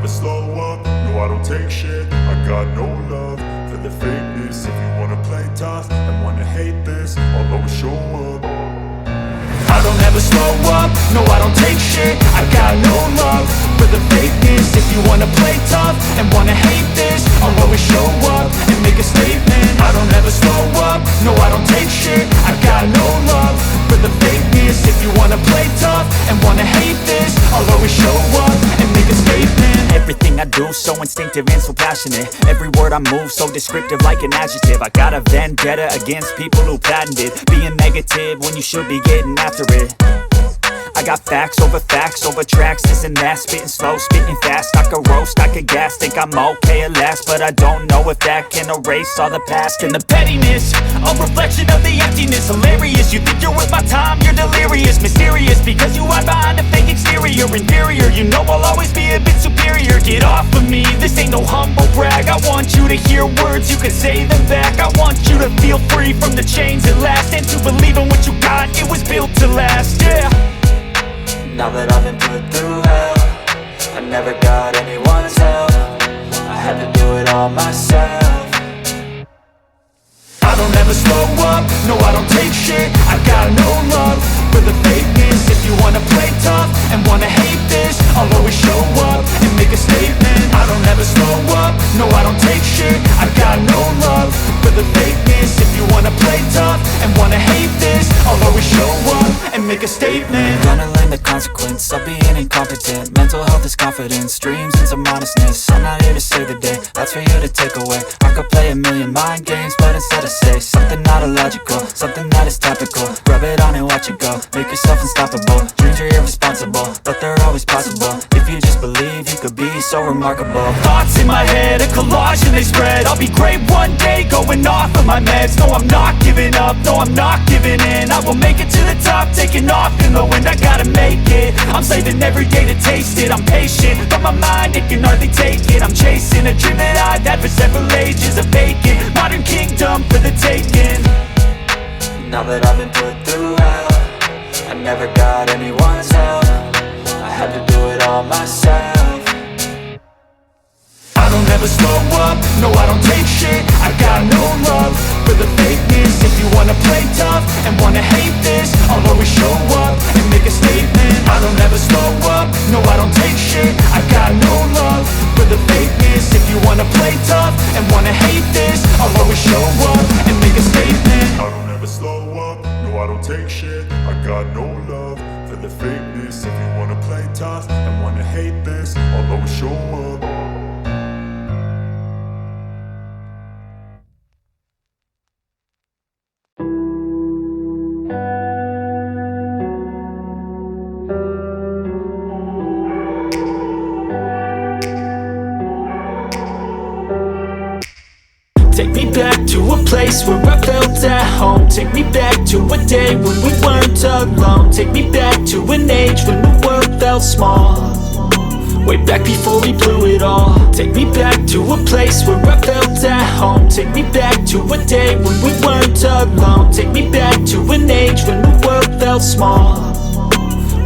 slow up, no I don't take shit. I got no love for the fakeness. If you wanna play tough and wanna hate this, I'll always show up. I don't ever slow up, no I don't take shit. I got no love for the fakeness. If you wanna play tough and wanna hate this, I'll always show up and make a statement. I don't ever slow up, no I don't take shit. I got no love for the fakeness. If you wanna play tough and wanna hate this, I'll always show up and make a statement. Everything I do so instinctive and so passionate. Every word I move so descriptive like an adjective. I got a vendetta against people who patented being negative when you should be getting after it. I got facts over tracks, this and that. Spitting slow, spitting fast, I could roast, I could gas. Think I'm okay at last, but I don't know if that can erase all the past. And the pettiness, a reflection of the emptiness. Hilarious, you think you're worth my time, you're delirious. Mysterious, because you hide behind a fake exterior. Inferior, you know I'll always be a bit superior. Get off of me, this ain't no humble brag. I want you to hear words, you can say them back. I want you to feel free from the chains at last, and to believe in what you got, it was built to last, yeah. Now that I've been put through hell, I never got anyone's help. I had to do it all myself. I don't ever slow up, no I don't take shit. I got no love for the fakeness. If you wanna play tough and wanna hate this, I'll always show up and make a statement. I don't ever slow up, no I don't take shit. I got no love for the fakeness. If you wanna play tough and wanna hate this, I'll always show up and make a statement. Gonna learn the consequence of being incompetent. Mental health is confidence, dreams and some honestness. I'm not here to save the day, that's for you to take away. I could play a million mind games, but instead I say something not illogical, something that is topical. Rub it on and watch it go, make yourself unstoppable. Dreams are irresponsible, but they're always possible. If you just believe, you could be so remarkable. Thoughts in my head, a collage and they spread. I'll be great one day, going off of my meds. No, I'm not giving up, no, I'm not giving in. I will make it to the top, taking off in the wind. I gotta make it, I'm saving every day to taste it. I'm patient, but my mind, it can hardly take it. I'm chasing a dream that I've had for several ages. A vacant, modern kingdom for the taking. Now that I've been put through hell, I never got anyone's help. I had to do it all myself. I don't ever slow up, no I don't take shit. I got no love for the fakeness. If you wanna play tough and wanna hate this, I'll always show up and make a statement. I don't ever slow up, no I don't take shit. I got no love for the fakeness. If you wanna play tough and wanna hate this, I'll always show up and make a statement. I don't ever slow up, no I don't take shit. I got no love for the fakeness. If you wanna play tough and wanna hate this, I'll always show up. Take me back to a place where I felt at home. Take me back to a day when we weren't alone. Take me back to an age when the world felt small. Way back before we blew it all. Take me back to a place where I felt at home. Take me back to a day when we weren't alone. Take me back to an age when the world felt small.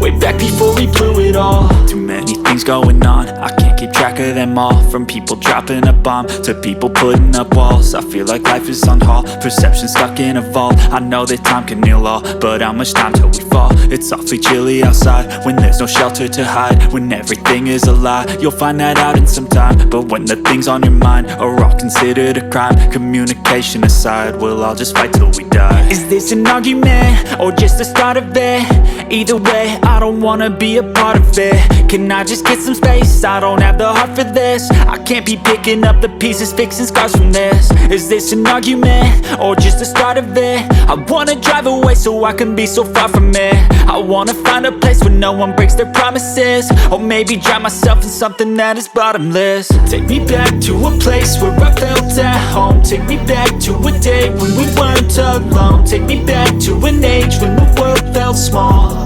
Way back before we blew it all. Too many things going on, I can't keep track of them all. From people dropping a bomb to people putting up walls. I feel like life is on hold, perception stuck in a vault. I know that time can heal all, but how much time till we fall? It's awfully chilly outside when there's no shelter to hide. When everything is a lie, you'll find that out in some time. But when the things on your mind are all considered a crime, communication aside, we'll all just fight till we die. Is this an argument or just the start of it? Either way, I don't wanna be a part of it. Can I just get some space? I don't have the heart for this. I can't be picking up the pieces, fixing scars from this. Is this an argument or just the start of it? I wanna drive away so I can be so far from it. I wanna find a place where no one breaks their promises. Or maybe drown myself in something that is bottomless. Take me back to a place where I felt at home. Take me back to a day when we weren't alone. Take me back to an age when the world felt small.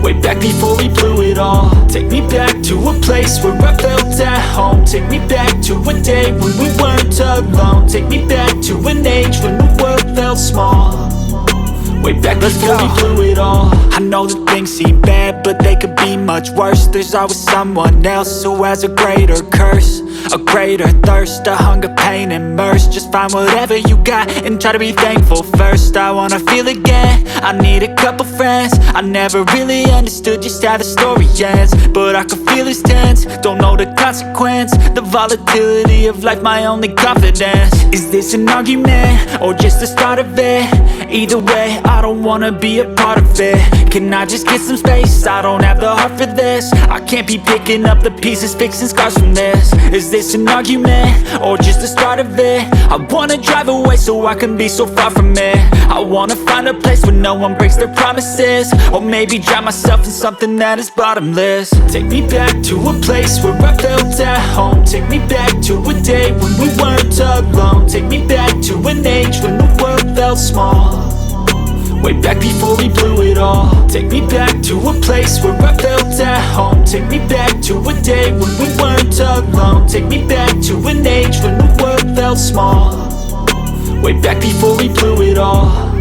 Way back before we blew it all. Take me back to a place where I felt at home. Take me back to a day when we weren't alone. Take me back to an age when the world felt small. way back before we blew it all. I know that things seem bad, but they could be much worse. There's always someone else who has a greater curse, a greater thirst, a hunger, pain, and mercy. Just find whatever you got and try to be thankful first. I wanna feel again, I need a couple friends. I never really understood just how the story ends, but I can feel it's tense, don't know the consequence. The volatility of life, my only confidence. Is this an argument, or just the start of it? Either way, I don't wanna be a part of it. Can I just get some space? I don't have the heart for this. I can't be picking up the pieces, fixing scars from this. Is this an argument, or just the start of it? I wanna drive away so I can be so far from it. I wanna find a place where no one breaks their promises, or maybe drown myself in something that is bottomless. Take me back to a place where I felt at home. Take me back to a day when we weren't alone. Take me back to an age when the world felt small, way back before we blew it all. Take me back to a place where I felt at home. Take me back to a day when we weren't alone. Take me back to an age when the world felt small, way back before we blew it all.